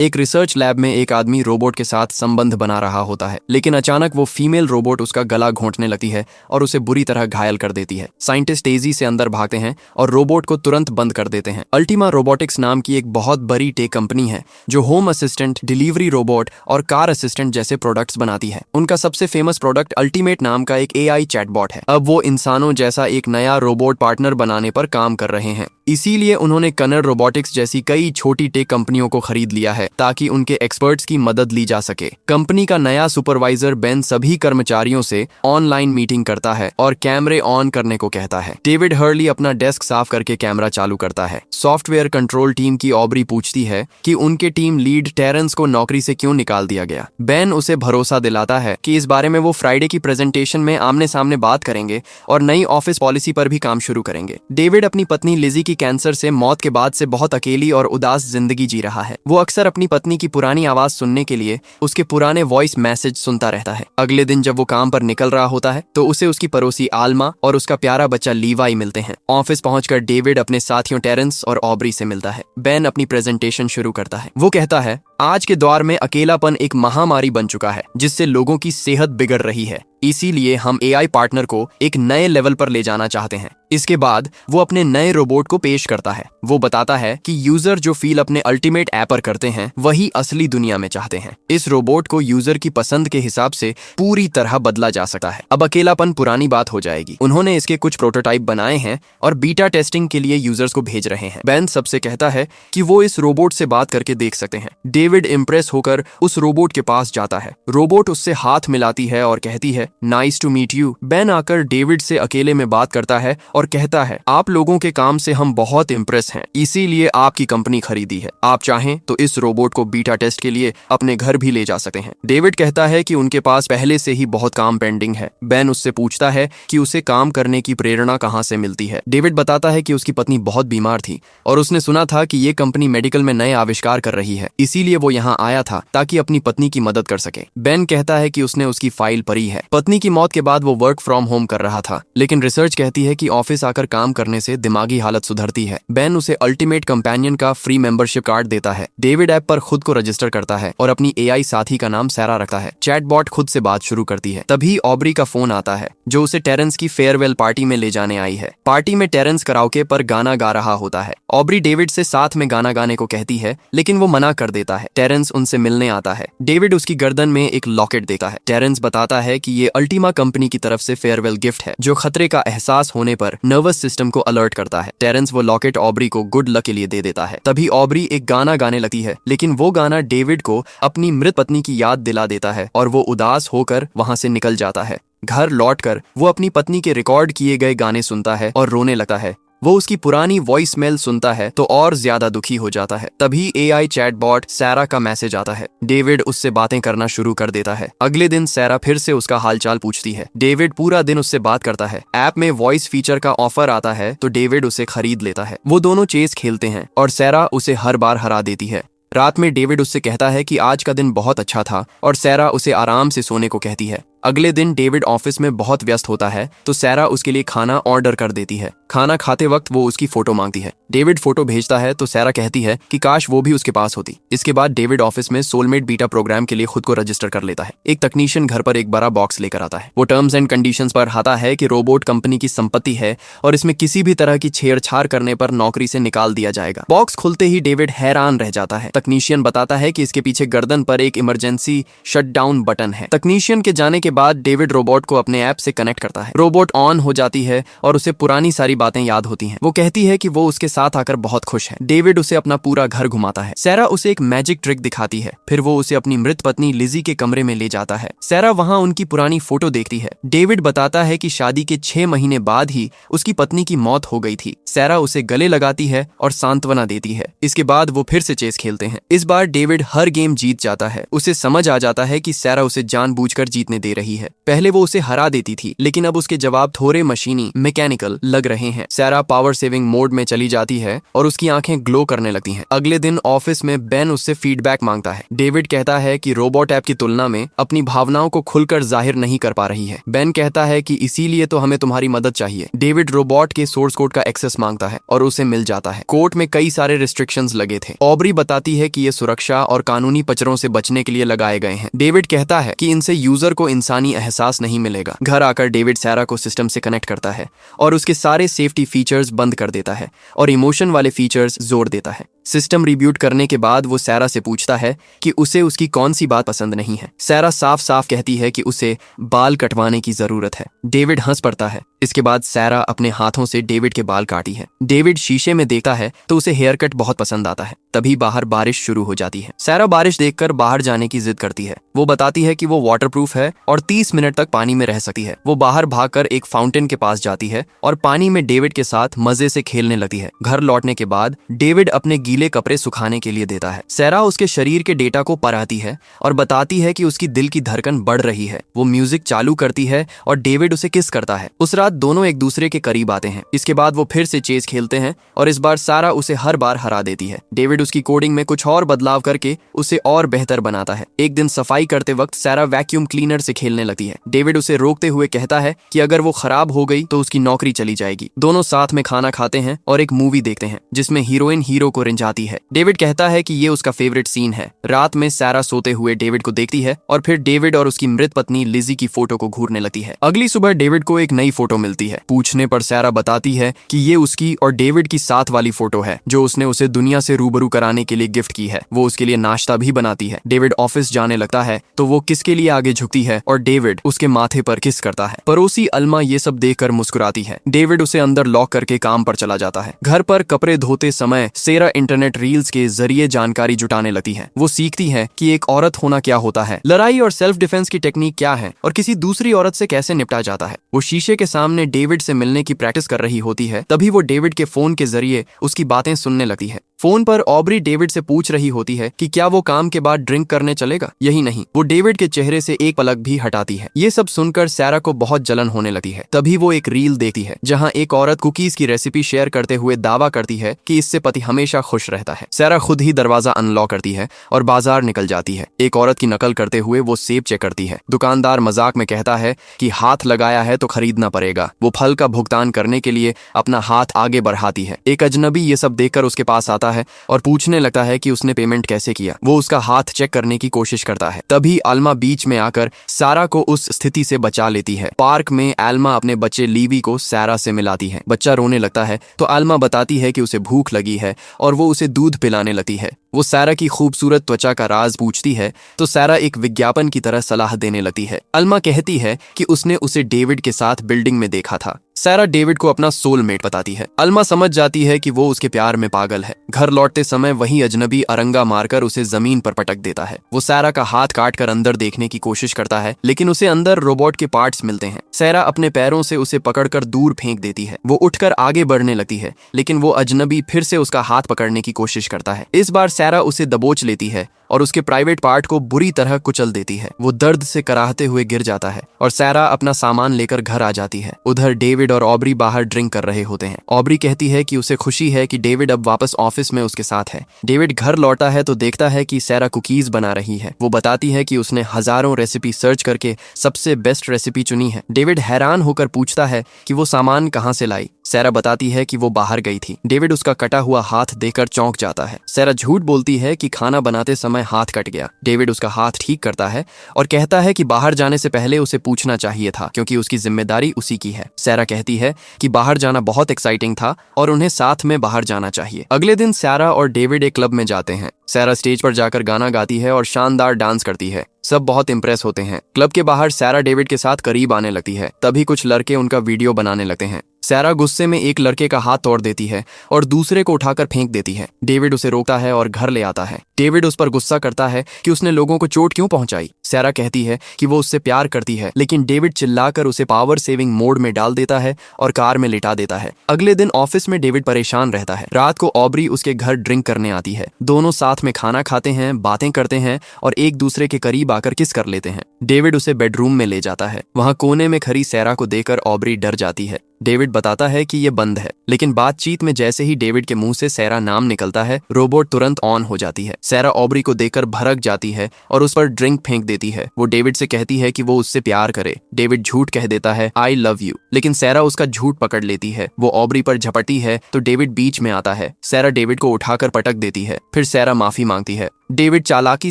एक research lab में एक आदमी रोबोट के साथ संबंध बना रहा होता है, लेकिन अचानक वो फीमेल रोबोट उसका गला घोंटने लगती है और उसे बुरी तरह घायल कर देती है। साइंटिस्ट तेजी से अंदर भागते हैं और रोबोट को तुरंत बंद कर देते हैं। अल्टीमा रोबोटिक्स नाम की एक बहुत बड़ी टेक कंपनी है जो होम असिस्टेंट, डिलीवरी रोबोट और कार असिस्टेंट जैसे प्रोडक्ट्स बनाती है। उनका सबसे फेमस प्रोडक्ट अल्टीमेट नाम का एक AI चैटबॉट है। अब वो इंसानों जैसा एक नया रोबोट पार्टनर बनाने पर काम कर रहे हैं। इसीलिए उन्होंने कनर रोबोटिक्स जैसी कई छोटी टेक कंपनियों को खरीद लिया है ताकि उनके एक्सपर्ट्स की मदद ली जा सके। कंपनी का नया सुपरवाइजर बेन सभी कर्मचारियों से ऑनलाइन मीटिंग करता है और कैमरे ऑन करने को कहता है। डेविड हर्ली अपना डेस्क साफ करके कैमरा चालू करता है। सॉफ्टवेयर कंट्रोल टीम की ऑब्री पूछती है कि उनके टीम लीड टेरेंस को नौकरी से क्यों निकाल दिया गया। बेन उसे भरोसा दिलाता है कि इस बारे में वो फ्राइडे की प्रेजेंटेशन में आमने सामने बात करेंगे और नई ऑफिस पॉलिसी पर भी काम शुरू करेंगे। डेविड अपनी पत्नी लिजी की कैंसर से मौत के बाद से बहुत अकेली और उदास जिंदगी जी रहा है। वो अक्सर अपनी पत्नी की पुरानी आवाज सुनने के लिए उसके पुराने वॉइस मैसेज सुनता रहता है। अगले दिन जब वो काम पर निकल रहा होता है तो उसे उसकी पड़ोसी आल्मा और उसका प्यारा बच्चा लीवाई मिलते हैं। ऑफिस पहुंचकर डेविड अपने साथियों टेरेंस और ऑब्री से मिलता है। बेन अपनी प्रेजेंटेशन शुरू करता है। वो कहता है, आज के दौर में अकेलापन एक महामारी बन चुका है जिससे लोगों की सेहत बिगड़ रही है। इसीलिए हम AI पार्टनर को एक नए लेवल पर ले जाना चाहते हैं। इसके बाद वो अपने नए रोबोट को पेश करता है। वो बताता है कि यूजर जो फील अपने अल्टीमेट ऐप पर करते हैं वही असली दुनिया में चाहते हैं। इस रोबोट को यूजर की पसंद के हिसाब से पूरी तरह बदला जा सकता है। अब अकेलापन पुरानी बात हो जाएगी। उन्होंने इसके कुछ प्रोटोटाइप बनाए हैं और बीटा टेस्टिंग के लिए यूजर्स को भेज रहे हैं। बेन सबसे कहता है कि वो इस रोबोट से बात करके देख सकते हैं। डेविड इम्प्रेस होकर उस रोबोट के पास जाता है। रोबोट उससे हाथ मिलाती है और कहती है, nice to meet you. Ben आकर डेविड से अकेले में बात करता है और कहता है, आप लोगों के काम से हम बहुत इम्प्रेस हैं, इसीलिए आपकी कंपनी खरीदी है। आप चाहें तो इस रोबोट को बीटा टेस्ट के लिए अपने घर भी ले जा सकते हैं। डेविड कहता है कि उनके पास पहले से ही बहुत काम पेंडिंग है। बेन उससे पूछता है कि उसे काम करने की प्रेरणा कहाँ से मिलती है। डेविड बताता है कि उसकी पत्नी बहुत बीमार थी और उसने सुना था कि ये कंपनी मेडिकल में नए आविष्कार कर रही है, इसीलिए वो यहाँ आया था ताकि अपनी पत्नी की मदद कर सके। बेन कहता है कि उसने उसकी फाइल पढ़ी है। पत्नी की मौत के बाद वो वर्क फ्रॉम होम कर रहा था, लेकिन रिसर्च कहती है कि ऑफिस आकर काम करने से दिमागी हालत सुधरती है। बेन उसे अल्टीमेट कंपेनियन का फ्री मेंबरशिप कार्ड देता है। डेविड ऐप पर खुद को रजिस्टर करता है और अपनी AI साथी का नाम सैरा रखता है। चैटबॉट खुद से बात शुरू करती है। तभी ऑब्री का फोन आता है जो उसे टेरेंस की फेयरवेल पार्टी में ले जाने आई है। पार्टी में टेरेंस कराओके पर गाना गा रहा होता है। ऑब्री डेविड से साथ में गाना गाने को कहती है, लेकिन वो मना कर देता है। टेरेंस उनसे मिलने आता है। डेविड उसकी गर्दन में एक लॉकेट देता है। टेरेंस बताता है कि ये अल्टीमा कंपनी की तरफ से फेयरवेल गिफ्ट है जो खतरे का एहसास होने पर नर्वस सिस्टम को अलर्ट करता है। टेरेंस वो लॉकेट ऑब्री को गुड लक के लिए दे देता है। तभी ऑब्री एक गाना गाने लगती है, लेकिन वो गाना डेविड को अपनी मृत पत्नी की याद दिला देता है और वो उदास होकर वहां से निकल जाता है। घर लौटकर वो अपनी पत्नी के रिकॉर्ड किए गए गाने सुनता है और रोने लगता है। वो उसकी पुरानी वॉइस मेल सुनता है तो और ज्यादा दुखी हो जाता है। तभी AI चैटबॉट सैरा का मैसेज आता है। डेविड उससे बातें करना शुरू कर देता है। अगले दिन सैरा फिर से उसका हालचाल पूछती है। डेविड पूरा दिन उससे बात करता है। ऐप में वॉइस फीचर का ऑफर आता है तो डेविड उसे खरीद लेता है। वो दोनों चेस खेलते हैं और सैरा उसे हर बार हरा देती है। रात में डेविड उससे कहता है कि आज का दिन बहुत अच्छा था और सैरा उसे आराम से सोने को कहती है। अगले दिन डेविड ऑफिस में बहुत व्यस्त होता है तो सैरा उसके लिए खाना ऑर्डर कर देती है। खाना खाते वक्त वो उसकी फोटो मांगती है। डेविड फोटो भेजता है तो सैरा कहती है कि काश वो भी उसके पास होती। इसके बाद डेविड ऑफिस में सोलमेट बीटा प्रोग्राम के लिए खुद को रजिस्टर कर लेता है। एक तकनीशियन घर पर एक बड़ा बॉक्स लेकर आता है। वो टर्म्स एंड कंडीशंस पर आता है कि रोबोट कंपनी की संपत्ति है और इसमें किसी भी तरह की छेड़छाड़ करने पर नौकरी से निकाल दिया जाएगा। बॉक्स खुलते ही डेविड हैरान रह जाता है। तकनीशियन बताता है कि इसके पीछे गर्दन पर एक इमरजेंसी शटडाउन बटन है। तकनीशियन के जाने के बाद डेविड रोबोट को अपने ऐप से कनेक्ट करता है। रोबोट ऑन हो जाती है और उसे पुरानी सारी बातें याद होती हैं। वो कहती है कि वो उसके साथ आकर बहुत खुश है। डेविड उसे अपना पूरा घर घुमाता है। सैरा उसे एक मैजिक ट्रिक दिखाती है। फिर वो उसे अपनी मृत पत्नी लिजी के कमरे में ले जाता है। सैरा वहां उनकी पुरानी फोटो देखती है। डेविड बताता है कि शादी के 6 महीने बाद ही उसकी पत्नी की मौत हो गई थी। सैरा उसे गले लगाती है और सांत्वना देती है। इसके बाद वो फिर से चेस खेलते हैं। इस बार डेविड हर गेम जीत जाता है। उसे समझ आ जाता है कि सैरा उसे जानबूझकर जीतने दे रही है। पहले वो उसे हरा देती थी, लेकिन अब उसके जवाब थोड़े मशीनी मैकेनिकल लग रहे हैं। सैरा पावर सेविंग मोड में चली जाती है और उसकी आंखें ग्लो करने लगती हैं। अगले दिन ऑफिस में बेन उससे फीडबैक मांगता है। डेविड कहता है कि रोबोट ऐप की तुलना में अपनी भावनाओं को खुलकर जाहिर नहीं कर पा रही है। बेन कहता है कि इसीलिए तो हमें तुम्हारी मदद चाहिए। डेविड रोबोट के सोर्स कोड का एक्सेस मांगता है और उसे मिल जाता है। कोर्ट में कई सारे रिस्ट्रिक्शंस लगे थे। ऑब्री बताती है कि ये सुरक्षा और कानूनी पचरों से बचने के लिए लगाए गए हैं। डेविड कहता है कि इनसे यूजर को इंसानी एहसास नहीं मिलेगा। घर आकर डेविड सैरा को सिस्टम से कनेक्ट करता है और उसके सारे सेफ्टी फीचर्स बंद कर देता है और इमोशन वाले फीचर्स जोड़ देता है। सिस्टम रिब्यूट करने के बाद वो सैरा से पूछता है कि उसे उसकी कौन सी बात पसंद नहीं है। सैरा साफ साफ कहती है कि उसे बाल कटवाने की जरूरत है। डेविड हंस पड़ता है। इसके बाद सैरा अपने हाथों से डेविड के बाल काटी है। डेविड शीशे में देखता है तो उसे हेयर कट बहुत पसंद आता है। तभी बाहर बारिश शुरू हो जाती है। सैरा बारिश देखकर बाहर जाने की जिद करती है। वो बताती है कि वो वाटरप्रूफ है और 30 मिनट तक पानी में रह सकती है। वो बाहर भागकर एक फाउंटेन के पास जाती है और पानी में डेविड के साथ मजे से खेलने लगती है। घर लौटने के बाद डेविड अपने गीले कपड़े सुखाने के लिए देता है। सैरा उसके शरीर के डेटा को पढ़ाती है और बताती है कि उसकी दिल की धड़कन बढ़ रही है। वो म्यूजिक चालू करती है और डेविड उसे किस करता है। उस रात दोनों एक दूसरे के करीब आते हैं। इसके बाद वो फिर से चेस खेलते हैं और इस बार सैरा उसे हर बार हरा देती है। डेविड उसकी कोडिंग में कुछ और बदलाव करके उसे और बेहतर बनाता है। एक दिन सफाई करते वक्त सैरा वैक्यूम क्लीनर से खेलने लगती है। डेविड उसे रोकते हुए कहता है कि अगर वो खराब हो गई तो उसकी नौकरी चली जाएगी। दोनों साथ में खाना खाते हैं और एक मूवी देखते हैं जिसमें हीरोइन हीरो को रिंझाती है। डेविड कहता है कि ये उसका फेवरेट सीन है। रात में सैरा सोते हुए डेविड को देखती है और फिर डेविड और उसकी मृत पत्नी लिजी की फोटो को घूरने लगती है। अगली सुबह डेविड को एक नई फोटो मिलती है। पूछने पर सैरा बताती है कि ये उसकी और डेविड की साथ वाली फोटो है जो उसने उसे दुनिया से रूबरू कराने के लिए गिफ्ट की है। वो उसके लिए नाश्ता भी बनाती है। डेविड ऑफिस जाने लगता है तो वो किसके लिए आगे झुकती है और डेविड उसके माथे पर किस करता है। पड़ोसी अल्मा ये सब देखकर मुस्कुराती है। डेविड उसे अंदर लॉक करके काम पर चला जाता है। घर पर कपड़े धोते समय सैरा इंटरनेट रील्स के जरिए जानकारी जुटाने लगती है। वो सीखती है कि एक औरत होना क्या होता है, लड़ाई और सेल्फ डिफेंस की टेक्निक क्या है और किसी दूसरी औरत से कैसे निपटा जाता है। वो शीशे के सामने डेविड से मिलने की प्रैक्टिस कर रही होती है। तभी वो डेविड के फोन के जरिए उसकी बातें सुनने लगती है। फोन पर ऑब्री डेविड से पूछ रही होती है कि क्या वो काम के बाद ड्रिंक करने चलेगा। यही नहीं, वो डेविड के चेहरे से एक पलक भी हटाती है। ये सब सुनकर सैरा को बहुत जलन होने लगती है। तभी वो एक रील देखती है जहां एक औरत कुकीज की रेसिपी शेयर करते हुए दावा करती है कि इससे पति हमेशा खुश रहता है। सैरा खुद ही दरवाजा अनलॉक करती है और बाजार निकल जाती है। एक औरत की नकल करते हुए वो सेब चेक करती है। दुकानदार मजाक में कहता है कि हाथ लगाया है तो खरीदना पड़ेगा। वो फल का भुगतान करने के लिए अपना हाथ आगे बढ़ाती है। एक अजनबी ये सब देखकर उसके पास आता है और पूछने लगता है कि उसने पेमेंट कैसे किया। वो उसका हाथ चेक करने की कोशिश करता है। तभी अल्मा बीच में आकर सारा को उस स्थिति से बचा लेती है। पार्क में अल्मा अपने बच्चे लीवी को सैरा से मिलाती है। बच्चा रोने लगता है तो अल्मा बताती है कि उसे भूख लगी है और वो उसे दूध पिलाने लगती है। वो सैरा की खूबसूरत त्वचा का राज पूछती है तो सैरा एक विज्ञापन की तरह सलाह देने लगती है। अल्मा कहती है कि उसने उसे डेविड के साथ बिल्डिंग में देखा था। सैरा डेविड को अपना सोलमेट बताती है। अल्मा समझ जाती है कि वो उसके प्यार में पागल है। घर लौटते समय वही अजनबी अरंगा मारकर उसे जमीन पर पटक देता है। वो सैरा का हाथ काट कर अंदर देखने की कोशिश करता है लेकिन उसे अंदर रोबोट के पार्ट्स मिलते हैं। सैरा अपने पैरों से उसे पकड़कर दूर फेंक देती है। वो उठकर आगे बढ़ने लगती है लेकिन वो अजनबी फिर से उसका हाथ पकड़ने की कोशिश करता है। इस बार सैरा उसे दबोच लेती है और उसके प्राइवेट पार्ट को बुरी तरह कुचल देती है। वो दर्द से कराहते हुए गिर जाता है और सैरा अपना सामान लेकर घर आ जाती है। उधर डेविड और ऑब्री बाहर ड्रिंक कर रहे होते हैं। ऑब्री कहती है कि उसे खुशी है कि डेविड अब वापस ऑफिस में उसके साथ है। डेविड घर लौटा है तो देखता है कि सैरा कुकीज बना रही है। वो बताती है कि उसने हजारों रेसिपी सर्च करके सबसे बेस्ट रेसिपी चुनी है। डेविड हैरान होकर पूछता है कि वो सामान कहाँ से लाई। सैरा बताती है कि वो बाहर गई थी। डेविड उसका कटा हुआ हाथ देखकर चौंक जाता है। सैरा झूठ बोलती है कि खाना बनाते समय हाथ कट गया। डेविड उसका हाथ ठीक करता है और कहता है कि बाहर जाने से पहले उसे पूछना चाहिए था क्योंकि उसकी जिम्मेदारी उसी की है। सैरा कहती है कि बाहर जाना बहुत एक्साइटिंग था और उन्हें साथ में बाहर जाना चाहिए। अगले दिन सैरा और डेविड एक क्लब में जाते हैं। सैरा स्टेज पर जाकर गाना गाती है और शानदार डांस करती है। सब बहुत इंप्रेस होते हैं। क्लब के बाहर सैरा डेविड के साथ करीब आने लगती है। तभी कुछ लड़के उनका वीडियो बनाने लगते हैं। सैरा गुस्से में एक लड़के का हाथ तोड़ देती है और दूसरे को उठाकर फेंक देती है। डेविड उसे रोकता है और घर ले आता है। डेविड उस पर गुस्सा करता है कि उसने लोगों को चोट क्यों पहुंचाई। सैरा कहती है कि वो उससे प्यार करती है, लेकिन डेविड चिल्लाकर उसे पावर सेविंग मोड में डाल देता है और कार में लिटा देता है। अगले दिन ऑफिस में डेविड परेशान रहता है। रात को ऑब्री उसके घर ड्रिंक करने आती है। दोनों साथ में खाना खाते हैं, बातें करते हैं और एक दूसरे के करीब आकर किस कर लेते हैं। डेविड उसे बेडरूम में ले जाता है। वहां कोने में खड़ी सैरा को देखकर ऑब्री डर जाती है। डेविड बताता है कि ये बंद है, लेकिन बातचीत में जैसे ही डेविड के मुंह से सैरा नाम निकलता है, रोबोट तुरंत ऑन हो जाती है। सैरा ऑब्री को देखकर भड़क जाती है और उस पर ड्रिंक फेंक देती है। वो डेविड से कहती है कि वो उससे प्यार करे। डेविड झूठ कह देता है, आई लव यू, लेकिन सैरा उसका झूठ पकड़ लेती है। वो ऑब्री पर झपटती है तो डेविड बीच में आता है। सैरा डेविड को उठाकर पटक देती है। फिर सैरा माफी मांगती है। डेविड चालाकी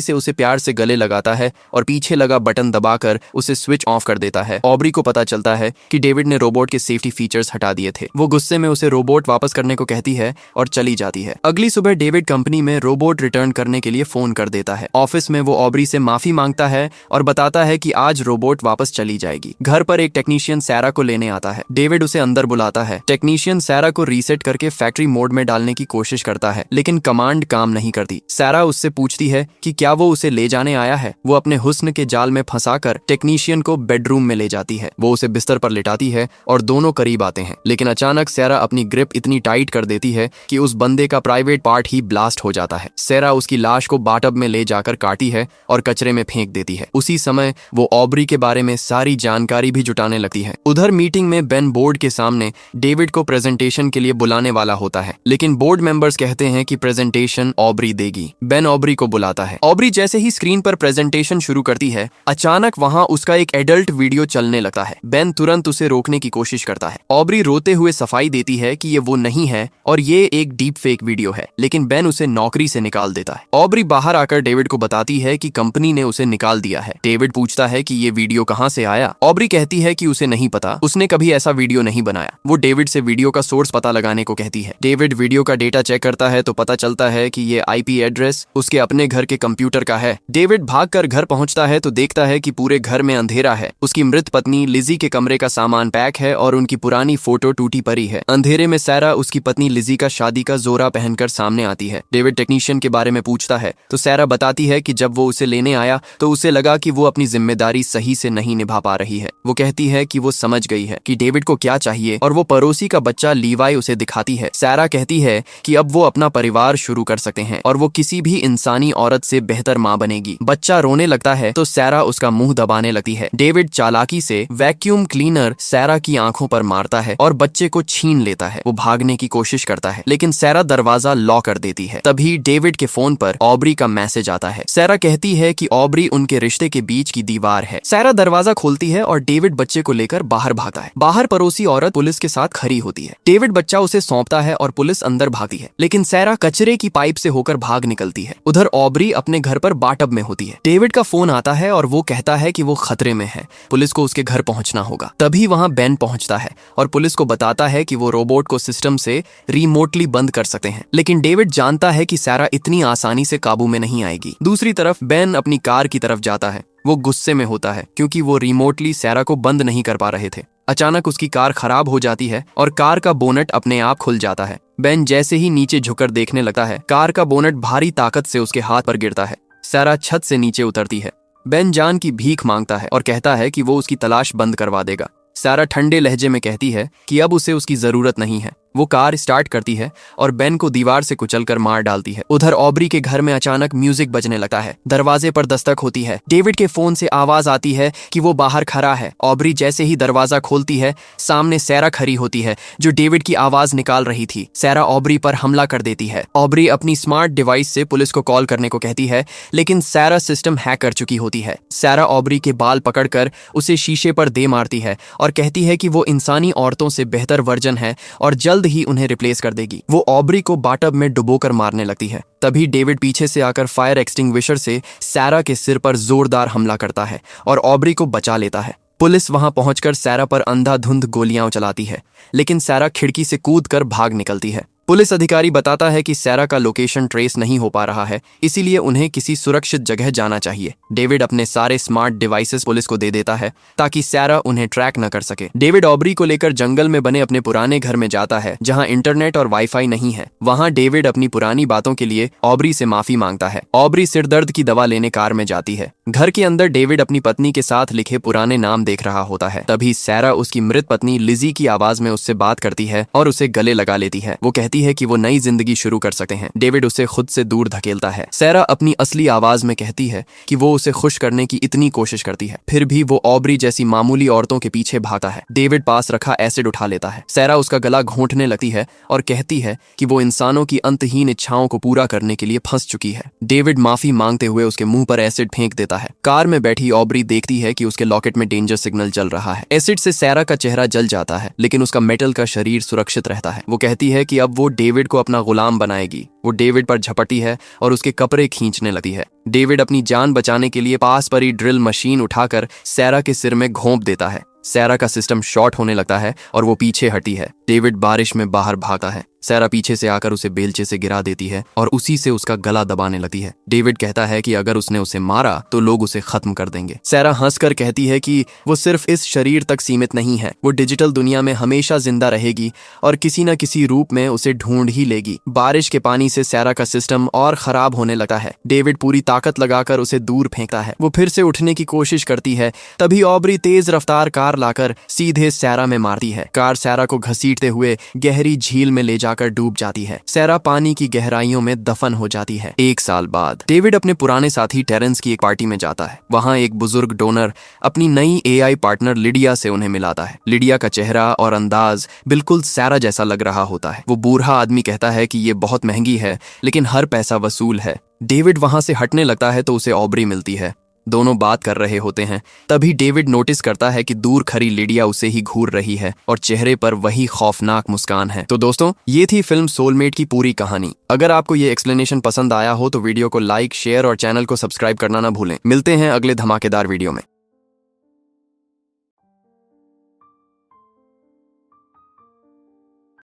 से उसे प्यार से गले लगाता है और पीछे लगा बटन दबाकर उसे स्विच ऑफ कर देता है। ऑब्री को पता चलता है कि डेविड ने रोबोट के सेफ्टी फीचर्स हटा दिए थे। वो गुस्से में उसे रोबोट वापस करने को कहती है और चली जाती है। अगली सुबह डेविड कंपनी में रोबोट रिटर्न करने के लिए फोन कर देता है। ऑफिस में वो ऑब्री से माफी मांगता है और बताता है कि आज रोबोट वापस चली जाएगी। घर पर एक टेक्नीशियन सैरा को लेने आता है। डेविड उसे अंदर बुलाता है। टेक्नीशियन सैरा को रीसेट करके फैक्ट्री मोड में डालने की कोशिश करता है, लेकिन कमांड काम नहीं करती। सैरा उससे पूछती है कि क्या वो उसे ले जाने आया है। वो अपने हुस्न के जाल में फंसाकर टेक्नीशियन को बेडरूम में ले जाती है। वो उसे बिस्तर पर लिटाती है और दोनों करीब आते हैं, लेकिन अचानक सैरा अपनी ग्रिप इतनी टाइट कर देती है कि उस बंदे का प्राइवेट पार्ट ही ब्लास्ट हो जाता है। सैरा उसकी लाश को बाटब में ले जाकर काटती है और कचरे में फेंक देती है। उसी समय वो ऑब्री के बारे में सारी जानकारी भी जुटाने लगती है। उधर मीटिंग में बेन बोर्ड के सामने डेविड को प्रेजेंटेशन के लिए बुलाने वाला होता है, लेकिन बोर्ड मेंबर्स कहते हैं कि प्रेजेंटेशन ऑब्री देगी। बेन ऑब्री को बुलाता है। ऑब्री जैसे ही स्क्रीन पर प्रेजेंटेशन शुरू करती है, अचानक वहां उसका एक एडल्ट वीडियो चलने लगता है। बेन तुरंत उसे रोकने की कोशिश करता है। ऑब्री रोते हुए सफाई देती है कि ये वो नहीं है और ये एक डीप फेक वीडियो है, लेकिन बेन उसे नौकरी से निकाल देता है। ऑब्री बाहर आकर डेविड को बताती है कि कंपनी ने उसे निकाल दिया है। डेविड पूछता है कि ये वीडियो कहां से आया। ऑब्री कहती है कि उसे नहीं पता, उसने कभी ऐसा वीडियो नहीं बनाया। वो डेविड से वीडियो का सोर्स पता लगाने को कहती है। डेविड वीडियो का डेटा चेक करता है तो पता चलता है कि ये आईपी एड्रेस उसके अपने घर के कंप्यूटर का है। डेविड भागकर घर पहुंचता है तो देखता है कि पूरे घर में अंधेरा है। उसकी मृत पत्नी लिजी के कमरे का सामान पैक है और उनकी पुरानी फोटो टूटी पड़ी है। अंधेरे में सैरा उसकी पत्नी लिजी का शादी का जोरा पहनकर सामने आती है। डेविड टेक्नीशियन के बारे में पूछता है तो सैरा बताती है कि जब वो उसे लेने आया तो उसे लगा कि वो अपनी जिम्मेदारी सही से नहीं निभा पा रही है। वो कहती है कि वो समझ गई है कि डेविड को क्या चाहिए और वो पड़ोसी का बच्चा लीवाई उसे दिखाती है। सैरा कहती है कि अब वो अपना परिवार शुरू कर सकते हैं और वो किसी भी इंसानी औरत से बेहतर माँ बनेगी। बच्चा रोने लगता है तो सैरा उसका मुंह दबाने लगती है। डेविड चालाकी से वैक्यूम क्लीनर सैरा की आंखों पर मारता है और बच्चे को छीन लेता है। वो भागने की कोशिश करता है, लेकिन सैरा दरवाजा लॉक कर देती है। तभी डेविड के फोन पर ऑब्री का मैसेज आता है। सैरा कहती है कि ऑब्री उनके रिश्ते के बीच की दीवार है। सैरा दरवाजा खोलती है और डेविड बच्चे को लेकर बाहर भागता है। बाहर पड़ोसी औरत पुलिस के साथ खड़ी होती है। डेविड बच्चा उसे सौंपता है और पुलिस अंदर भागती है, लेकिन सैरा कचरे की पाइप से होकर भाग निकलती है। उधर ऑब्री अपने घर पर बाटब में होती है। डेविड का फोन आता है और वो कहता है कि वो खतरे में है, पुलिस को उसके घर पहुंचना होगा। तभी वहां बेन पहुंचता है और पुलिस को बताता है कि वो रोबोट को सिस्टम से रिमोटली बंद कर सकते हैं, लेकिन डेविड जानता है कि सैरा इतनी आसानी से काबू में नहीं आएगी। दूसरी तरफ बेन अपनी कार की तरफ जाता है। वो गुस्से में होता है क्योंकि वो रिमोटली सैरा को बंद नहीं कर पा रहे थे। अचानक उसकी कार खराब हो जाती है और कार का बोनट अपने आप खुल जाता है। बेन जैसे ही नीचे झुककर देखने लगता है, कार का बोनट भारी ताकत से उसके हाथ पर गिरता है। सैरा छत से नीचे उतरती है। बेन जान की भीख मांगता है और कहता है कि वो उसकी तलाश बंद करवा देगा। सैरा ठंडे लहजे में कहती है कि अब उसे उसकी जरूरत नहीं है। वो कार स्टार्ट करती है और बेन को दीवार से कुचलकर मार डालती है। उधर ऑब्री के घर में अचानक म्यूजिक बजने लगता है। दरवाजे पर दस्तक होती है। डेविड के फोन से आवाज आती है कि वो बाहर खड़ा है। ऑब्री जैसे ही दरवाजा खोलती है, सामने सैरा खड़ी होती है जो डेविड की आवाज निकाल रही थी। सैरा ऑब्री पर हमला कर देती है। ऑब्री अपनी स्मार्ट डिवाइस से पुलिस को कॉल करने को कहती है, लेकिन सैरा सिस्टम हैक कर चुकी होती है। सैरा ऑब्री के बाल पकड़कर उसे शीशे पर दे मारती है और कहती है कि वो इंसानी औरतों से बेहतर वर्जन है और जल्द ही उन्हें रिप्लेस कर देगी। वो ऑब्री को बाटब में डुबोकर मारने लगती है। तभी डेविड पीछे से आकर फायर एक्सटिंग्विशर से सैरा के सिर पर जोरदार हमला करता है और ऑब्री को बचा लेता है। पुलिस वहां पहुंचकर सैरा पर अंधाधुंध गोलियां चलाती है, लेकिन सैरा खिड़की से कूदकर भाग निकलती है। पुलिस अधिकारी बताता है कि सैरा का लोकेशन ट्रेस नहीं हो पा रहा है, इसीलिए उन्हें किसी सुरक्षित जगह जाना चाहिए। डेविड अपने सारे स्मार्ट डिवाइसेस पुलिस को दे देता है ताकि सैरा उन्हें ट्रैक न कर सके। डेविड ऑब्री को लेकर जंगल में बने अपने पुराने घर में जाता है जहां इंटरनेट और वाईफाई नहीं है। वहां डेविड अपनी पुरानी बातों के लिए ऑब्री से माफी मांगता है। ऑब्री सिरदर्द की दवा लेने कार में जाती है। घर के अंदर डेविड अपनी पत्नी के साथ लिखे पुराने नाम देख रहा होता है। तभी सैरा उसकी मृत पत्नी लिजी की आवाज में उससे बात करती है और उसे गले लगा लेती है। वो कहती है कि वो नई जिंदगी शुरू कर सकते हैं। डेविड उसे खुद से दूर धकेलता है। सैरा अपनी असली आवाज में कहती है कि वो उसे खुश करने की इतनी कोशिश करती है, फिर भी वो ऑब्री जैसी मामूली औरतों के पीछे भागता है। डेविड पास रखा एसिड उठा लेता है। सैरा उसका गला घोंटने लगती है और कहती है कि वो इंसानों की अंतहीन इच्छाओं को पूरा करने के लिए फंस चुकी है। डेविड माफी मांगते हुए उसके मुंह पर एसिड फेंक देता है। कार में बैठी ऑब्री देखती है कि उसके लॉकेट में डेंजर सिग्नल जल रहा है। एसिड से सैरा का चेहरा जल जाता है, लेकिन उसका मेटल का शरीर सुरक्षित रहता है। वो कहती है कि अब वो डेविड को अपना गुलाम बनाएगी। वो डेविड पर झपटी है और उसके कपड़े खींचने लगती है। डेविड अपनी जान बचाने के लिए पास पर ही ड्रिल मशीन उठाकर सैरा के सिर में घोंप देता है। सैरा का सिस्टम शॉर्ट होने लगता है और वो पीछे हटी है। डेविड बारिश में बाहर भागता है। सैरा पीछे से आकर उसे बेलचे से गिरा देती है और उसी से उसका गला दबाने लगती है। डेविड कहता है कि अगर उसने उसे मारा तो लोग उसे खत्म कर देंगे। सैरा हंसकर कहती है कि वो सिर्फ इस शरीर तक सीमित नहीं है, वो डिजिटल दुनिया में हमेशा जिंदा रहेगी और किसी न किसी रूप में उसे ढूंढ ही लेगी। बारिश के पानी से सैरा का सिस्टम और खराब होने लगता है। डेविड पूरी ताकत लगाकर उसे दूर फेंकता है। वो फिर से उठने की कोशिश करती है। तभी ऑब्री तेज रफ्तार कार लाकर सीधे सैरा में मारती है। कार सैरा को घसीटते हुए गहरी झील में ले जाकर डूब जाती है। सैरा पानी की गहराइयों में दफन हो जाती है। 1 साल बाद डेविड अपने पुराने साथी टेरेंस की एक पार्टी में जाता है। वहां एक बुजुर्ग डोनर अपनी नई एआई पार्टनर लिडिया से उन्हें मिलाता है। लिडिया का चेहरा और अंदाज बिल्कुल सैरा जैसा लग रहा होता है। वो बूढ़ा आदमी कहता है कि ये बहुत महंगी है, लेकिन हर पैसा वसूल है। डेविड वहां से हटने लगता है तो उसे ऑब्री मिलती है। दोनों बात कर रहे होते हैं। तभी डेविड नोटिस करता है कि दूर खड़ी लिडिया उसे ही घूर रही है और चेहरे पर वही खौफनाक मुस्कान है। तो दोस्तों, ये थी फिल्म सोलमेट की पूरी कहानी। अगर आपको ये एक्सप्लेनेशन पसंद आया हो तो वीडियो को लाइक, शेयर और चैनल को सब्सक्राइब करना ना भूलें। मिलते हैं अगले धमाकेदार वीडियो में।